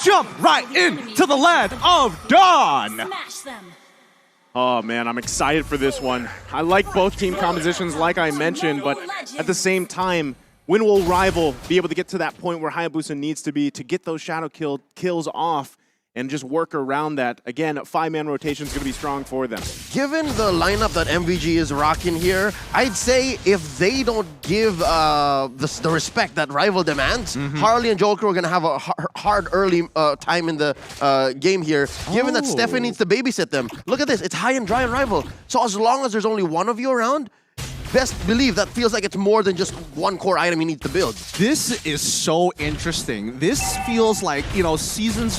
jump right into the land of dawn. Smash them. Oh man, I'm excited for this one. I like both team compositions like I mentioned, but at the same time, when will Rival be able to get to that point where Hayabusa needs to be to get those shadow kills off and just work around that? Again, 5-man rotation is going to be strong for them. Given the lineup that MVG is rocking here, I'd say if they don't give the respect that Rival demands, Harley and Joel Crew are going to have a hard early time in the game here, given that Stephanie needs to babysit them. Look at this, it's high and dry on Rival. So as long as there's only one of you around, best believe that feels like it's more than just one core item you need to build. This is so interesting. This feels like, you know,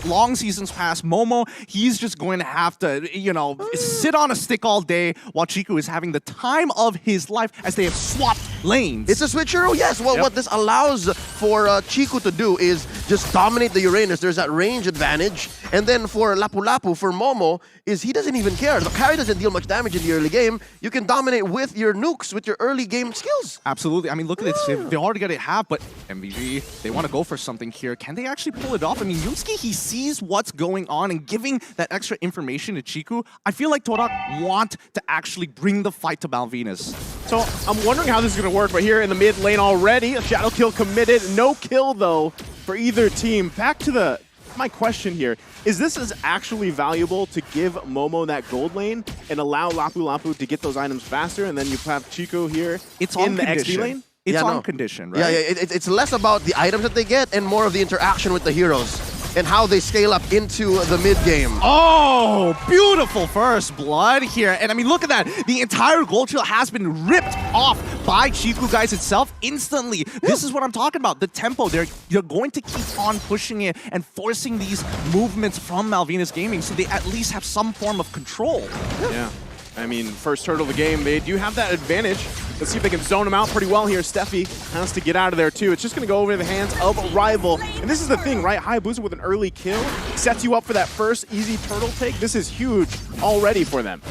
long seasons past. Momo, he's just going to have to, you know, sit on a stick all day while Chiku is having the time of his life as they have swapped lanes. It's a switch hero, yes. Well, what this allows for Chiku to do is just dominate the Uranus. There's that range advantage. And then for Lapu Lapu, for Momo, is he doesn't even care. The carry doesn't deal much damage in the early game. You can dominate with your nukes, with your early game skills. Absolutely. I mean, look at this. They already got it half, but MVG, they want to go for something here. Can they actually pull it off? I mean, Yusuke, he sees what's going on and giving that extra information to Chiku. I feel like Todak want to actually bring the fight to Malvinas. So I'm wondering how this is going to work, but here in the mid lane already, a shadow kill committed. No kill, though, for either team. Back to my question here. Is this as actually valuable to give Momo that gold lane and allow Lapu Lapu to get those items faster, and then you have Chico here in the XP lane? It's on condition, right? Yeah, it's less about the items that they get and more of the interaction with the heroes and how they scale up into the mid game. Oh, beautiful first blood here. And I mean, look at that. The entire gold trail has been ripped off by Chiku guys itself instantly. This is what I'm talking about. The tempo, you're going to keep on pushing it and forcing these movements from Malvinas Gaming so they at least have some form of control. Yeah. I mean, first turtle of the game, they do have that advantage. Let's see if they can zone him out pretty well here. Steffi has to get out of there too. It's just going to go over the hands of Rival. And this is the thing, right? Hayabusa with an early kill sets you up for that first easy turtle take. This is huge already for them.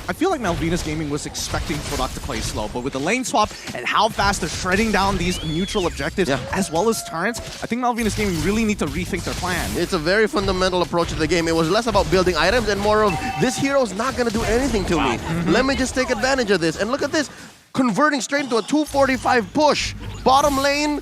I feel like Malvinas Gaming was expecting Todak to play slow, but with the lane swap and how fast they're shredding down these neutral objectives as well as turrets, I think Malvinas Gaming really need to rethink their plan. It's a very fundamental approach to the game. It was less about building items and more of, this hero's not going to do anything to me. Let me just take advantage of this. And look at this. Converting straight into a 245 push. Bottom lane,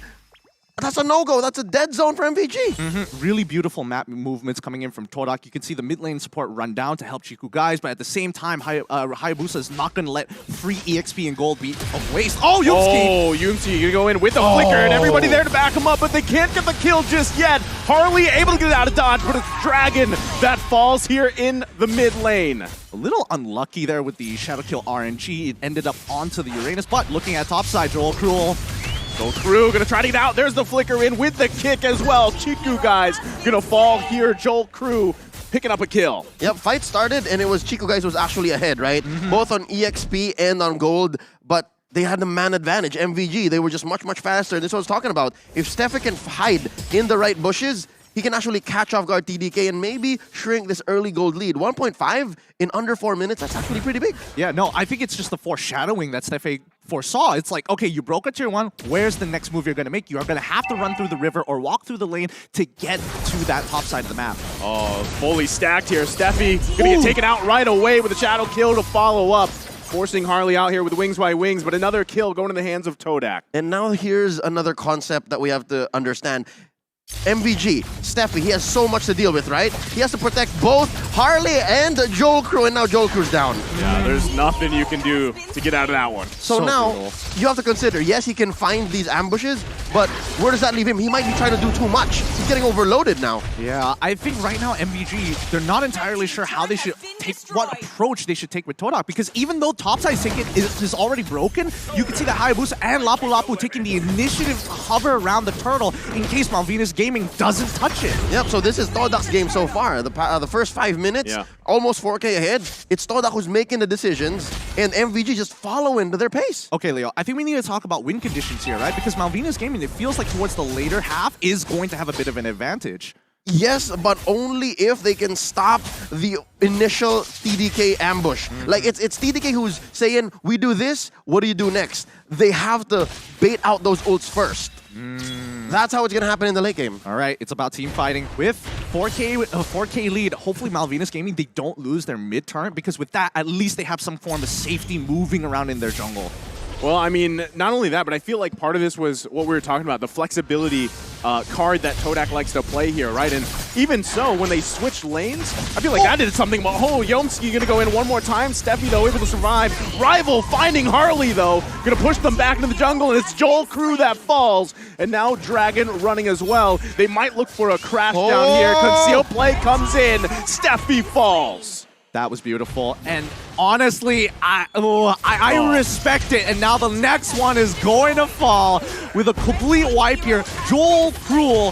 that's a no-go. That's a dead zone for MVG. Really beautiful map movements coming in from Todak. You can see the mid lane support run down to help Chiku guys, but at the same time, Hayabusa is not going to let free EXP and gold be a waste. Oh, Yusuke! Oh, Yusuke gonna go in with the flicker and everybody there to back him up, but they can't get the kill just yet. Harley able to get out of dodge, but it's Dragon that falls here in the mid lane. A little unlucky there with the Shadow Kill RNG. It ended up onto the Uranus, but looking at topside, Joel Cruel. Joel Crew gonna try to get out. There's the flicker in with the kick as well. Chiku guys gonna fall here. Joel Crew picking up a kill. Yep, fight started and it was Chico guys was actually ahead, right? Both on EXP and on gold, but they had the man advantage. MVG, they were just much, much faster. This is what I was talking about. If Steffi can hide in the right bushes, he can actually catch off guard TDK and maybe shrink this early gold lead. 1.5 in under 4 minutes, that's actually pretty big. Yeah, no, I think it's just the foreshadowing that Steffi foresaw. It's like, okay, you broke a tier 1, where's the next move you're going to make? You are going to have to run through the river or walk through the lane to get to that top side of the map. Oh, fully stacked here. Steffi gonna get taken out right away with a shadow kill to follow up. Forcing Harley out here with wings by wings, but another kill going in the hands of Todak. And now here's another concept that we have to understand. MVG, Steffi, he has so much to deal with, right? He has to protect both Harley and Joel Crew, and now Joel Crew's down. Yeah, there's nothing you can do to get out of that one. So now, you have to consider, yes, he can find these ambushes, but where does that leave him? He might be trying to do too much. He's getting overloaded now. Yeah, I think right now MVG, they're not entirely sure how they should take, what approach they should take with Todak, because even though topside ticket is already broken, you can see that Hayabusa and Lapu Lapu taking the initiative to hover around the turtle in case Malvinas Gaming doesn't touch it. Yep, so this is Todak's game so far. The first 5 minutes, almost 4K ahead. It's Todak who's making the decisions, and MVG just following their pace. Okay, Leo, I think we need to talk about win conditions here, right? Because Malvinas Gaming, it feels like towards the later half, is going to have a bit of an advantage. Yes, but only if they can stop the initial TDK ambush. Like, it's TDK who's saying, we do this, what do you do next? They have to bait out those ults first. That's how it's going to happen in the late game. All right, it's about team fighting with 4K lead. Hopefully Malvinas Gaming, they don't lose their mid-turn, because with that, at least they have some form of safety moving around in their jungle. Well, I mean, not only that, but I feel like part of this was what we were talking about, the flexibility card that Todak likes to play here, right? And even so, when they switched lanes, I feel like that did something. Oh, Yomski gonna go in one more time. Steffi, though, able to survive. Rival finding Harley, though. Gonna push them back into the jungle, and it's Joel Crew that falls. And now Dragon running as well. They might look for a crash down here. Conceal play comes in. Steffi falls. That was beautiful, and honestly, I respect it. And now the next one is going to fall with a complete wipe here. Joel Crew,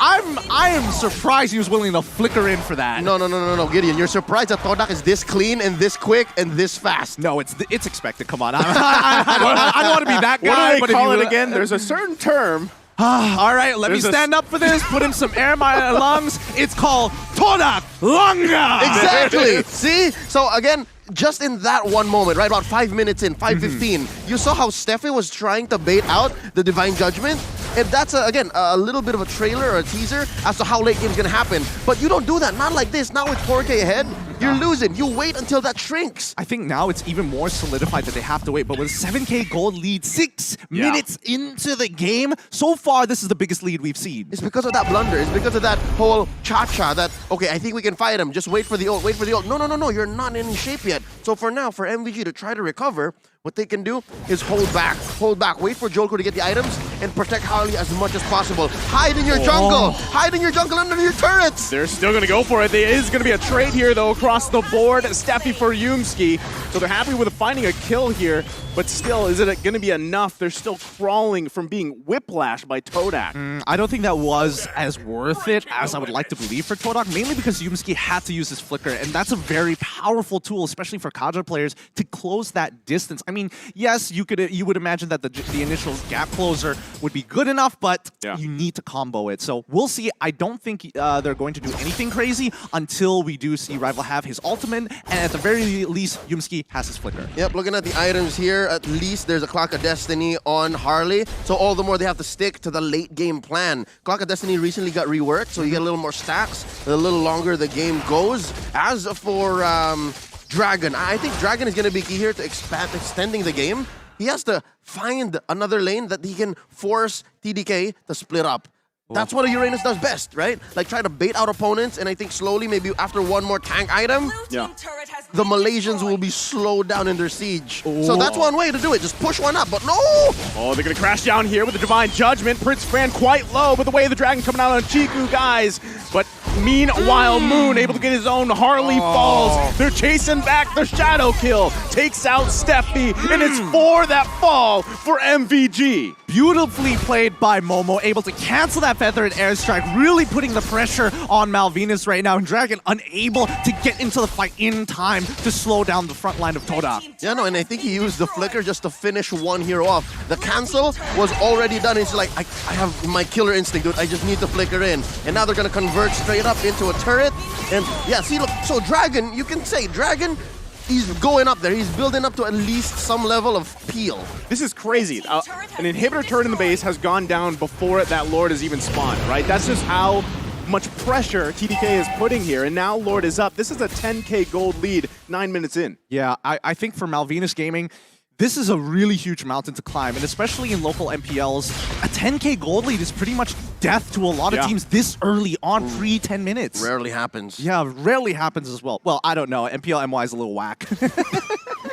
I am surprised he was willing to flicker in for that. No, Gideon. You're surprised that Todak is this clean and this quick and this fast. No, it's expected. Come on, I don't want to be that guy. What do they call it again? There's a certain term. All right, let me stand up for this, put in some air in my lungs. It's called Todak Lunga! Exactly! See? So again, just in that one moment, right about 5 minutes in, 5:15, you saw how Steffi was trying to bait out the Divine Judgment. And that's, again, a little bit of a trailer or a teaser as to how late game's gonna happen. But you don't do that, not like this. Now with 4K ahead, you're losing. You wait until that shrinks. I think now it's even more solidified that they have to wait. But with 7K gold lead 6 minutes into the game, so far this is the biggest lead we've seen. It's because of that blunder. It's because of that whole cha-cha that, okay, I think we can fight him. Just wait for the ult, wait for the ult. No, you're not in shape yet. So for now, for MVG to try to recover, what they can do is hold back, wait for Jolko to get the items, and protect Harley as much as possible. Hide in your jungle! Hide in your jungle under your turrets! They're still going to go for it. There is going to be a trade here, though, across the board. Steffi for Yumski. So they're happy with finding a kill here, but still, is it going to be enough? They're still crawling from being whiplashed by Todak. I don't think that was as worth it as I would like to believe for Todak, mainly because Yumski had to use his flicker, and that's a very powerful tool, especially for Kaja players, to close that distance. I mean, yes, you would imagine that the initial gap closer would be good enough, but you need to combo it. So we'll see. I don't think they're going to do anything crazy until we do see Rival have his ultimate, and at the very least, Yumski has his flicker. Yep, looking at the items here, at least there's a Clock of Destiny on Harley, so all the more they have to stick to the late game plan. Clock of Destiny recently got reworked, so you get a little more stacks, a little longer the game goes. As for Dragon, I think Dragon is going to be key here to extending the game. He has to find another lane that he can force TDK to split up. That's what a Uranus does best, right? Like try to bait out opponents, and I think slowly, maybe after one more tank item, the Malaysians will be slowed down in their siege. So that's one way to do it, just push one up, but no! Oh, they're gonna crash down here with the Divine Judgment. Prince Fran quite low, but the way the Dragon coming out on Chiku, guys. But meanwhile, Moon able to get his own. Harley falls. They're chasing back the Shadow Kill. Takes out Steffi, and it's 4 that fall for MVG. Beautifully played by Momo, able to cancel that Feather and Airstrike, really putting the pressure on Malvinas right now, and Dragon unable to get into the fight in time to slow down the front line of Todak. Yeah, no, and I think he used the flicker just to finish one hero off. The cancel was already done. It's like, I have my killer instinct, dude. I just need to flicker in. And now they're going to convert straight up into a turret. And yeah, see, look, so Dragon, you can say, Dragon, he's going up there. He's building up to at least some level of peel. This is crazy. An inhibitor turret in the base has gone down before that Lord has even spawned, right? That's just how much pressure TDK is putting here, and now Lord is up. This is a 10K gold lead 9 minutes in. Yeah, I think for Malvinas Gaming, this is a really huge mountain to climb, and especially in local MPLs, a 10K gold lead is pretty much death to a lot of teams this early on, pre-10 minutes. Rarely happens. Yeah, rarely happens as well. Well, I don't know. MPL MY is a little whack.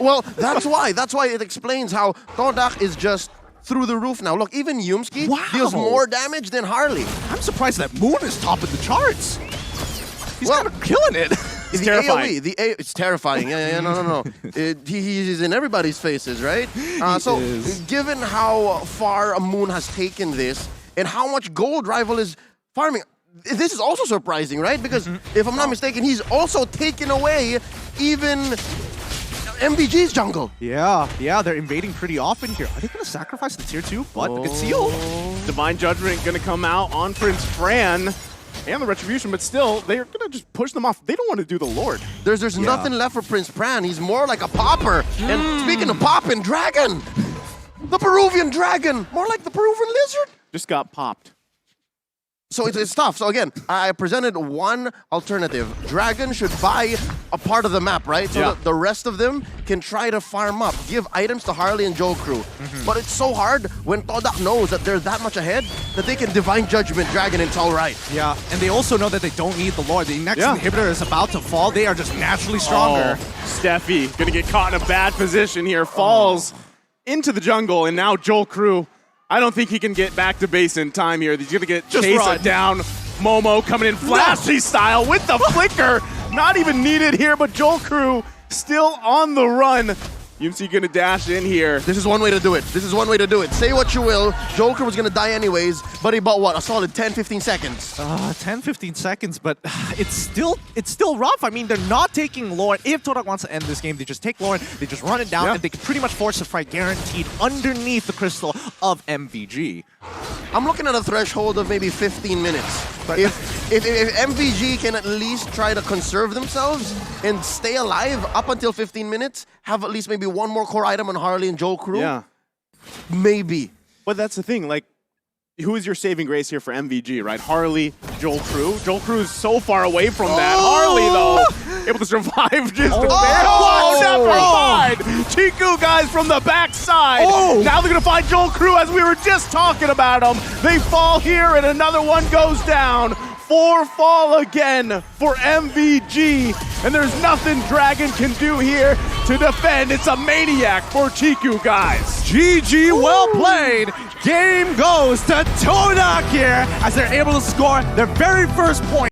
Well, that's why. That's why it explains how Todak is just through the roof now. Look, even Yumski deals more damage than Harley. I'm surprised that Moon is topping the charts. He's kind of killing it. It's terrifying. AoE, it's terrifying. No. He's in everybody's faces, right? So, given how far Moon has taken this and how much gold Rival is farming, this is also surprising, right? Because if I'm not mistaken, he's also taken away even MVG's jungle. Yeah, they're invading pretty often here. Are they going to sacrifice the tier 2? But the Conceal. Divine Judgment going to come out on Prince Fran and the Retribution, but still, they're going to just push them off. They don't want to do the Lord. There's nothing left for Prince Fran. He's more like a popper. And speaking of popping, Dragon! The Peruvian Dragon! More like the Peruvian Lizard! Just got popped. So it's tough. So again, I presented one alternative. Dragon should buy a part of the map, right? So that the rest of them can try to farm up, give items to Harley and Joe Crew. But it's so hard when Todak knows that they're that much ahead that they can Divine Judgment Dragon and it's all right. Yeah, and they also know that they don't need the Lord. The next inhibitor is about to fall. They are just naturally stronger. Oh, Steffi gonna get caught in a bad position here. Falls into the jungle, and now Joel Crew, I don't think he can get back to base in time here. He's gonna get chased down. Momo coming in flashy style with the flicker. Not even needed here, but Joel Crew still on the run. UMC gonna dash in here. This is one way to do it. This is one way to do it. Say what you will, Joker was gonna die anyways, but he bought what? A solid 10-15 seconds. 10-15 seconds, but it's still rough. I mean, they're not taking Lord. If Todak wants to end this game, they just take Lord, they just run it down, and they can pretty much force a fight guaranteed underneath the crystal of MVG. I'm looking at a threshold of maybe 15 minutes. If MVG can at least try to conserve themselves and stay alive up until 15 minutes, have at least maybe one more core item on Harley and Joe Crew, maybe. But that's the thing, like, who is your saving grace here for MVG, right? Harley, Joel Crew. Joel Crew is so far away from that. Harley, though, able to survive just a bit. Oh, never mind! Chiku guys from the backside. Now they're gonna find Joel Crew as we were just talking about him. They fall here and another one goes down. 4 fall again for MVG, and there's nothing Dragon can do here to defend. It's a maniac for Chiku guys. GG, well played. Game goes to Todak here as they're able to score their very first point.